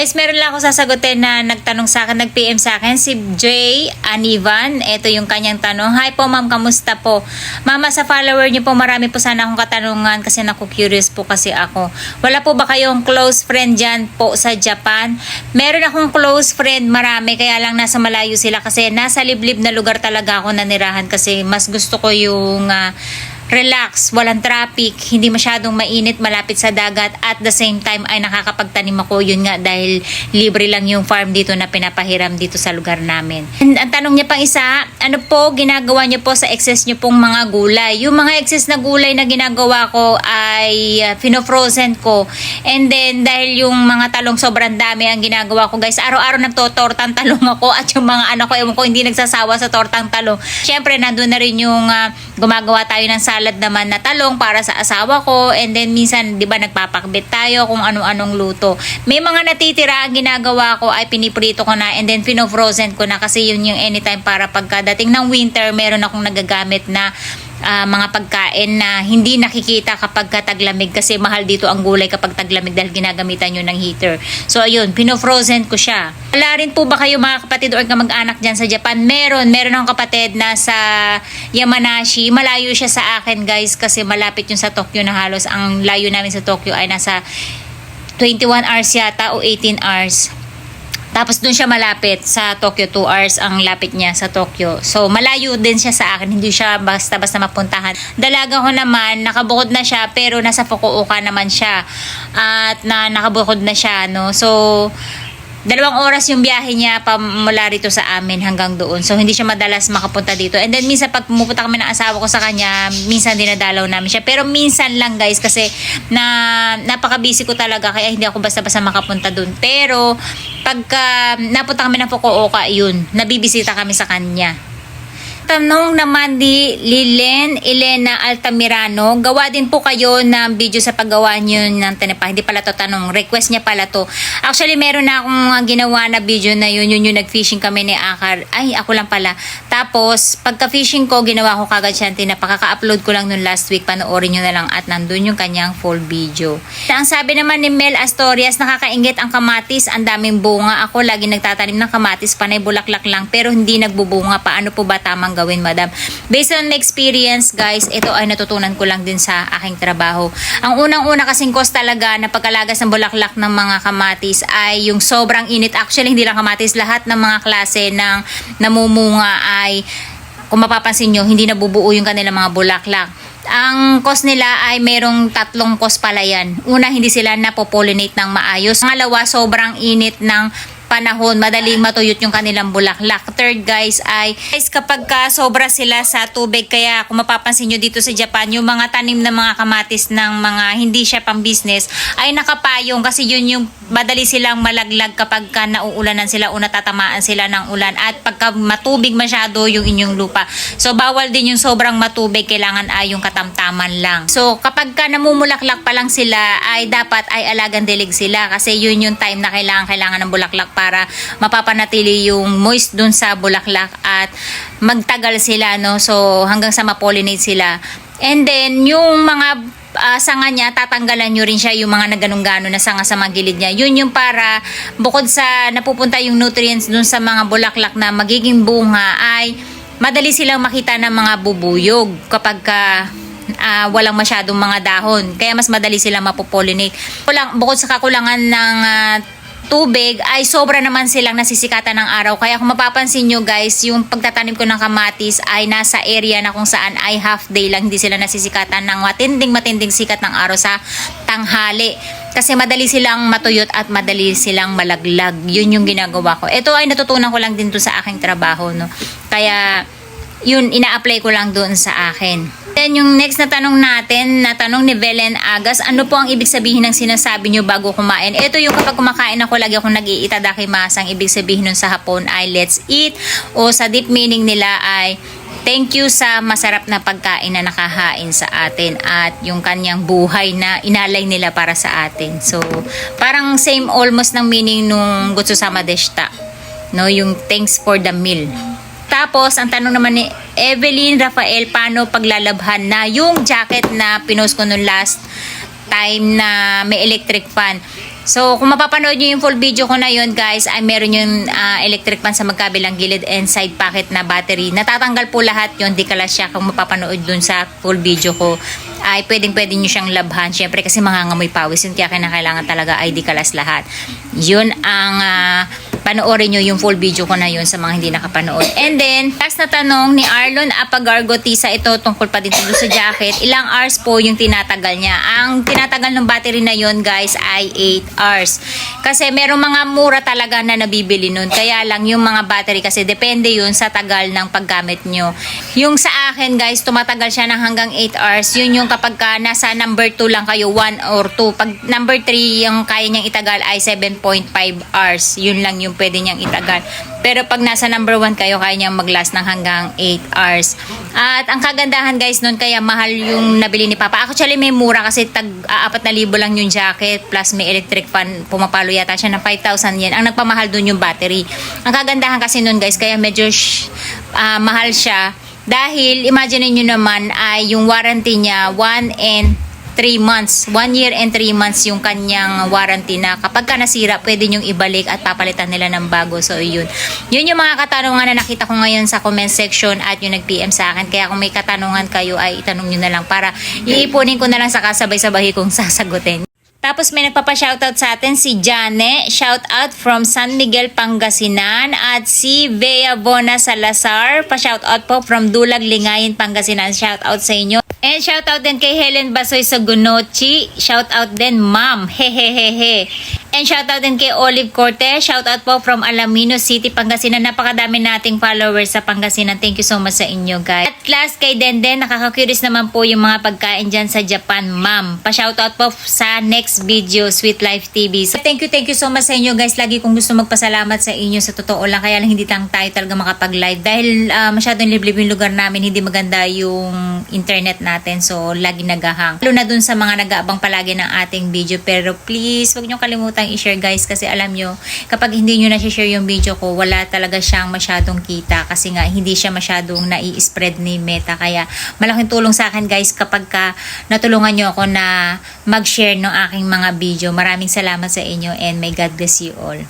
Guys, meron lang ako sasagutin na nagtanong sa akin, nag-PM sa akin, si Jay Anivan. Ito yung kanyang tanong. Hi po ma'am, kamusta po? Mama, sa follower niyo po, marami po sana akong katanungan kasi naku-curious po kasi ako. Wala po ba kayong close friend dyan po sa Japan? Meron akong close friend, marami, kaya lang nasa malayo sila kasi nasa liblib na lugar talaga ako nanirahan kasi mas gusto ko yung relax, walang traffic, hindi masyadong mainit, malapit sa dagat, at the same time ay nakakapagtanim ako. Yun nga dahil libre lang yung farm dito na pinapahiram dito sa lugar namin. And ang tanong niya pang isa, ano po ginagawa niyo po sa excess niyo pong mga gulay? Yung mga excess na gulay na ginagawa ko ay fino-frozen ko. And then dahil yung mga talong sobrang dami ang ginagawa ko, guys, araw-araw nagtotortang talong ako at yung mga anak ko, ewan ko, hindi nagsasawa sa tortang talong. Syempre nandun na rin yung gumagawa tayo ng salad naman na talong para sa asawa ko, and then minsan 'di ba nagpapakbit tayo kung ano-anong luto. May mga natitira, ang ginagawa ko ay piniprito ko na and then fino-frozen ko na kasi yun yung anytime para pagkadating ng winter meron akong nagagamit na mga pagkain na hindi nakikita kapag taglamig kasi mahal dito ang gulay kapag taglamig dahil ginagamitan nyo ng heater. So ayun, pino-frozen ko siya. Wala rin po ba kayo mga kapatid or kamag-anak dyan sa Japan? Meron akong kapatid na sa Yamanashi. Malayo siya sa akin, guys, kasi malapit yun sa Tokyo na halos. Ang layo namin sa Tokyo ay nasa 21 hours yata o 18 hours. Tapos doon siya malapit sa Tokyo, 2 hours ang lapit niya sa Tokyo. So malayo din siya sa akin, hindi siya basta-basta mapuntahan. Dalaga ko naman, nakabukod na siya pero nasa Fukuoka naman siya. At nakabukod na siya, no. So 2 oras yung biyahe niya mula rito sa amin hanggang doon. So, hindi siya madalas makapunta dito. And then, minsan pag pumupunta kami ng asawa ko sa kanya, minsan dinadalaw namin siya. Pero minsan lang, guys, kasi napaka-busy ko talaga, kaya hindi ako basta-basta makapunta doon. Pero, pagka napunta kami ng Fukuoka, yun, nabibisita kami sa kanya. Tanong naman di Lilen Elena Altamirano, gawa din po kayo ng video sa paggawa nyo ng tinapa. Hindi pala to tanong, request niya pala to. Actually, meron na akong ginawa na video na yun yung nag-fishing kami ni Akar. Ay, ako lang pala. Tapos, pagka-fishing ko, ginawa ko kagad siya ng tinapa. Kaka-upload ko lang nun last week. Panoorin nyo na lang at nandun yung kanyang full video. Ang sabi naman ni Mel Astorias, nakakaingit ang kamatis. Ang daming bunga. Ako lagi nagtatanim ng kamatis, panay bulaklak lang, pero hindi nagbubunga. Paano po ba tamang gawin, madam? Based on my experience, guys, ito ay natutunan ko lang din sa aking trabaho. Ang unang-una kasing cost talaga na pagkalagas ng bulaklak ng mga kamatis ay yung sobrang init. Actually, hindi lang kamatis, lahat ng mga klase ng namumunga ay, kung mapapansin nyo, hindi nabubuo yung kanilang mga bulaklak. Ang cost nila ay merong 3 cost pala yan. Una, hindi sila napopollinate ng maayos. Pangalawa, sobrang init ng panahon, madaling matuyot yung kanilang bulaklak. Third, guys, kapag sobra sila sa tubig, kaya kung mapapansin nyo dito sa Japan, yung mga tanim na mga kamatis ng mga hindi siya pang business ay nakapayong kasi yun yung madali silang malaglag kapag nauulanan sila o natatamaan sila ng ulan at pagka matubig masyado yung inyong lupa. So bawal din yung sobrang matubig, kailangan ay yung katamtaman lang. So kapag namumulaklak pa lang sila ay dapat ay alagang dilig sila kasi yun yung time na kailangan ng bulaklak para mapapanatili yung moist dun sa bulaklak at magtagal sila, no? So hanggang sa mapollinate sila. And then yung mga sanga niya, tatanggalan nyo rin siya, yung mga naganong-gano na sanga sa mga gilid niya. Yun yung para bukod sa napupunta yung nutrients dun sa mga bulaklak na magiging bunga ay madali silang makita ng mga bubuyog kapag walang masyadong mga dahon. Kaya mas madali silang mapopollinate. Bukod sa kakulangan ng tubig ay sobra naman silang nasisikatan ng araw. Kaya kung mapapansin nyo, guys, yung pagtatanim ko ng kamatis ay nasa area na kung saan ay half day lang, hindi sila nasisikatan ng matinding sikat ng araw sa tanghali. Kasi madali silang matuyot at madali silang malaglag. Yun yung ginagawa ko. Ito ay natutunan ko lang din to sa aking trabaho, no? Kaya yun, ina-apply ko lang doon sa akin. Then yung next na tanong natin, na tanong ni Belen Agas, ano po ang ibig sabihin ng sinasabi nyo bago kumain? Ito yung kapag kumakain ako, lagi akong nag-iitadakimasu. Ang ibig sabihin nun sa Hapon ay let's eat, o sa deep meaning nila ay thank you sa masarap na pagkain na nakahain sa atin at yung kanyang buhay na inalay nila para sa atin. So parang same almost ng meaning nung Gotsusama deshita, no? Yung thanks for the meal. Tapos, ang tanong naman ni Evelyn Rafael, paano paglalabhan na yung jacket na pinost ko nung last time na may electric fan? So, kung mapapanood nyo yung full video ko na yun, guys, ay meron yung electric fan sa magkabilang gilid and side pocket na battery. Natatanggal po lahat yun, di kalas siya. Kung mapapanood dun sa full video ko, ay pwedeng-pwede nyo siyang labhan. Siyempre, kasi mangangamoy pawis yun, kaya kinakailangan talaga ay di kalas lahat. Yun ang panoorin nyo yung full video ko na yun sa mga hindi nakapanood. And then, last na tanong ni Arlon Apagargotisa, ito tungkol pa din doon sa jacket. Ilang hours po yung tinatagal niya? Ang tinatagal ng battery na yun, guys, ay 8 hours. Kasi merong mga mura talaga na nabibili nun. Kaya lang yung mga battery kasi depende yun sa tagal ng paggamit nyo. Yung sa akin, guys, tumatagal siya ng hanggang 8 hours. Yun yung kapag ka nasa number 2 lang kayo, 1 or 2. Pag number 3, yung kaya niyang itagal ay 7.5 hours. Yun lang yung pwede niyang itagal. Pero pag nasa number 1 kayo, kaya niyang mag-last ng hanggang 8 hours. At ang kagandahan, guys, nun, kaya mahal yung nabili ni Papa. Actually, may mura kasi tag 4,000 lang yung jacket plus may electric fan. Pumapalo yata siya ng 5,000 yen. Ang nagpamahal dun yung battery. Ang kagandahan kasi nun, guys, kaya medyo mahal siya. Dahil, imagine niyo naman, ay yung warranty niya 1 and 3 months. 1 year and 3 months yung kanyang warranty na kapag ka nasira, pwede nyong ibalik at papalitan nila ng bago. So, yun. Yun yung mga katanungan na nakita ko ngayon sa comment section at yung nag-PM sa akin. Kaya kung may katanungan kayo, ay itanong nyo na lang para iipunin ko na lang sa kasabay-sabay kong sasagutin. Tapos may nagpapa-shoutout sa atin si Jane, shoutout from San Miguel, Pangasinan, at si Bea Bona Salazar, pa-shoutout po from Dulag, Lingayen, Pangasinan, shoutout sa inyo. And shoutout din kay Helen Basoy sa Gunochi, shoutout din ma'am, hehehehe. And shoutout din kay Olive Cortez, shoutout po from Alamino City, Pangasinan. Napakadami nating followers sa Pangasinan. Thank you so much sa inyo, guys. At last kay Denden, nakaka-curious naman po yung mga pagkain dyan sa Japan, ma'am. Pa-shoutout po sa next video, Sweet Life TV. So, thank you so much sa inyo, guys. Lagi kong gusto magpasalamat sa inyo, sa totoo lang. Kaya lang hindi lang tayo talaga makapag-live. Dahil masyadong liblib yung lugar namin, hindi maganda yung internet natin. So, lagi nagahang. Lalo na dun sa mga nag-aabang palagi ng ating video. Pero please, huwag nyo kalimutan i-share, guys, kasi alam nyo, kapag hindi nyo na-share yung video ko, wala talaga siyang masyadong kita kasi nga hindi siya masyadong nai-spread ni Meta. Kaya malaking tulong sa akin, guys, kapag ka natulungan nyo ako na mag-share ng aking mga video. Maraming salamat sa inyo and may God bless you all.